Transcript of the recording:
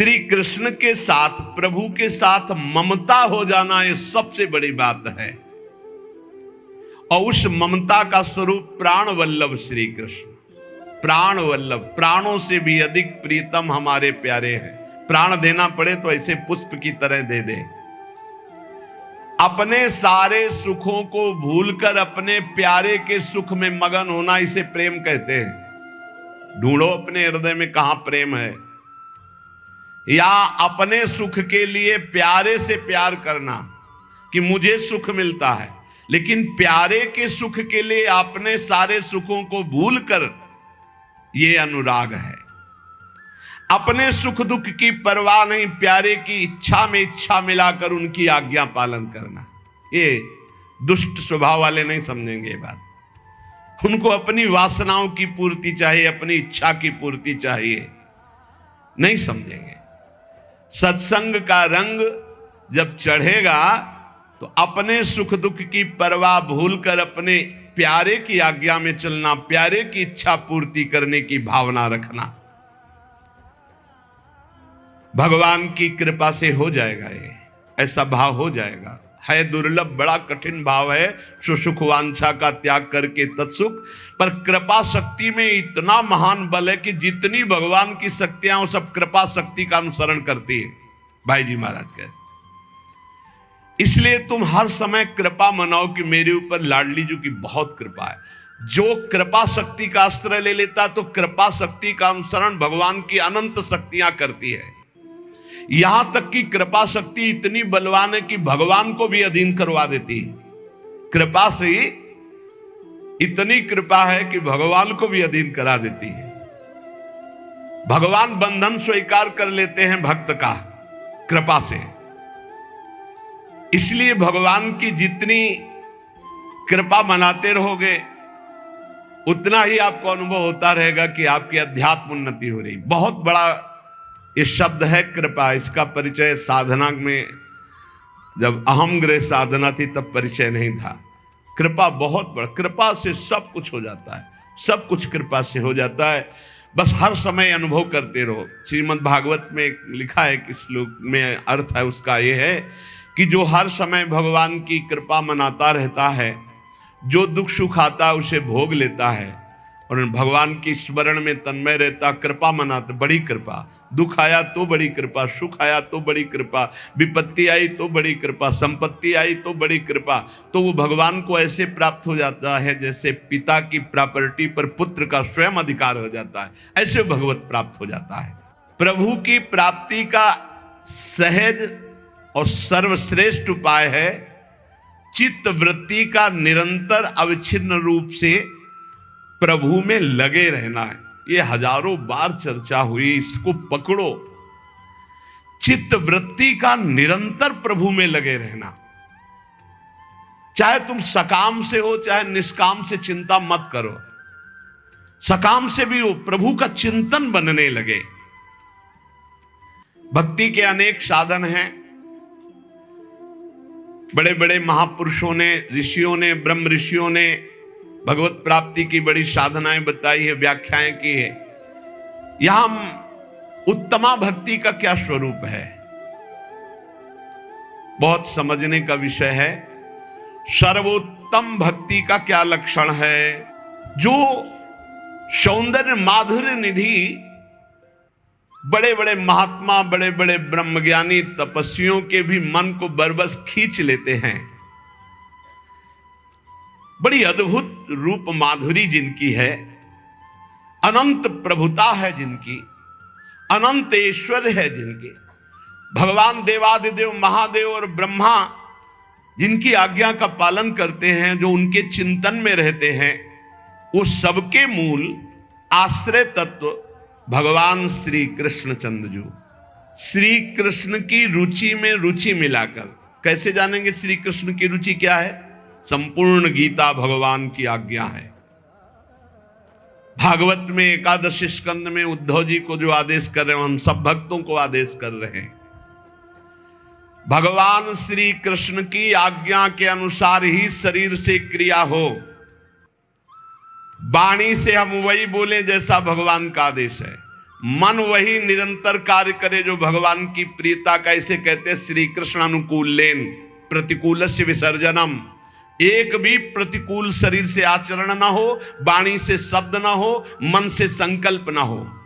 श्री कृष्ण के साथ, प्रभु के साथ ममता हो जाना, ये सबसे बड़ी बात है। और उस ममता का स्वरूप प्राण वल्लभ श्री कृष्ण, प्राण वल्लभ, प्राणों से भी अधिक प्रीतम हमारे प्यारे हैं। प्राण देना पड़े तो ऐसे पुष्प की तरह दे दे। अपने सारे सुखों को भूलकर अपने प्यारे के सुख में मगन होना, इसे प्रेम कहते हैं। ढूंढो अपने हृदय में कहां प्रेम है। या अपने सुख के लिए प्यारे से प्यार करना कि मुझे सुख मिलता है, लेकिन प्यारे के सुख के लिए अपने सारे सुखों को भूलकर, यह अनुराग है। अपने सुख दुख की परवाह नहीं, प्यारे की इच्छा में इच्छा मिलाकर उनकी आज्ञा पालन करना। ये दुष्ट स्वभाव वाले नहीं समझेंगे ये बात। उनको अपनी वासनाओं की पूर्ति चाहिए, अपनी इच्छा की पूर्ति चाहिए, नहीं समझेंगे। सत्संग का रंग जब चढ़ेगा तो अपने सुख दुख की परवाह भूलकर अपने प्यारे की आज्ञा में चलना, प्यारे की इच्छा पूर्ति करने की भावना रखना, भगवान की कृपा से हो जाएगा। ये ऐसा भाव हो जाएगा। है दुर्लभ, बड़ा कठिन भाव है, सुसुख वांछा का त्याग करके तत्सुख। पर कृपा शक्ति में इतना महान बल है कि जितनी भगवान की शक्तियां वो सब कृपा शक्ति का अनुसरण करती है। भाई जी महाराज कहे, इसलिए तुम हर समय कृपा मनाओ कि मेरे ऊपर लाडली जी की बहुत कृपा है। जो कृपा शक्ति का आश्रय ले लेता तो कृपा शक्ति का अनुसरण भगवान की अनंत शक्तियां करती है। यहां तक कि कृपा शक्ति इतनी बलवान है कि भगवान को भी अधीन करवा देती है। कृपा से ही इतनी कृपा है कि भगवान को भी अधीन करा देती है। भगवान बंधन स्वीकार कर लेते हैं भक्त का कृपा से। इसलिए भगवान की जितनी कृपा मनाते रहोगे उतना ही आपको अनुभव होता रहेगा कि आपकी अध्यात्म उन्नति हो रही। बहुत बड़ा ये शब्द है कृपा। इसका परिचय साधना में, जब अहम ग्रह साधना थी तब परिचय नहीं था। कृपा बहुत बड़ा, कृपा से सब कुछ हो जाता है, सब कुछ कृपा से हो जाता है। बस हर समय अनुभव करते रहो। श्रीमद् भागवत में लिखा है कि श्लोक में अर्थ है उसका ये है कि जो हर समय भगवान की कृपा मनाता रहता है, जो दुख सुख आता है उसे भोग लेता है और भगवान की स्मरण में तन्मय रहता, कृपा मनाता, बड़ी कृपा। दुख आया तो बड़ी कृपा, सुख आया तो बड़ी कृपा, विपत्ति आई तो बड़ी कृपा, संपत्ति आई तो बड़ी कृपा। तो वो भगवान को ऐसे प्राप्त हो जाता है जैसे पिता की प्रॉपर्टी पर पुत्र का स्वयं अधिकार हो जाता है, ऐसे भगवत प्राप्त हो जाता है। प्रभु की प्राप्ति का सहज और सर्वश्रेष्ठ उपाय है चित्त वृत्ति का निरंतर अविच्छिन्न रूप से प्रभु में लगे रहना है। ये हजारों बार चर्चा हुई, इसको पकड़ो। चित्त वृत्ति का निरंतर प्रभु में लगे रहना। चाहे तुम सकाम से हो चाहे निष्काम से, चिंता मत करो। सकाम से भी हो, प्रभु का चिंतन बनने लगे। भक्ति के अनेक साधन हैं। बड़े बड़े महापुरुषों ने, ऋषियों ने, ब्रह्म ऋषियों ने भगवत प्राप्ति की बड़ी साधनाएं बताई है, व्याख्याएं की है। यहां उत्तमा भक्ति का क्या स्वरूप है, बहुत समझने का विषय है। सर्वोत्तम भक्ति का क्या लक्षण है। जो सौंदर्य माधुर्य निधि बड़े बड़े महात्मा, बड़े बड़े ब्रह्मज्ञानी तपस्वियों के भी मन को बरबस खींच लेते हैं। बड़ी अद्भुत रूप माधुरी जिनकी है, अनंत प्रभुता है जिनकी, अनंत ऐश्वर्य है जिनके। भगवान देवादिदेव महादेव और ब्रह्मा जिनकी आज्ञा का पालन करते हैं, जो उनके चिंतन में रहते हैं, वो सबके मूल आश्रय तत्व भगवान श्री कृष्ण चंद्रजू। श्री कृष्ण की रुचि में रुचि मिलाकर कैसे जानेंगे श्री कृष्ण की रुचि क्या है। संपूर्ण गीता भगवान की आज्ञा है। भागवत में एकादश स्कंद में उद्धव जी को जो आदेश कर रहे हैं, हम सब भक्तों को आदेश कर रहे हैं। भगवान श्री कृष्ण की आज्ञा के अनुसार ही शरीर से क्रिया हो। वाणी से हम वही बोले जैसा भगवान का आदेश है, मन वही निरंतर कार्य करे जो भगवान की प्रियता का, इसे कहते हैं श्री कृष्ण अनुकूल लेन प्रतिकूलस्य विसर्जनम। एक भी प्रतिकूल शरीर से आचरण ना हो, वाणी से शब्द ना हो, मन से संकल्प ना हो।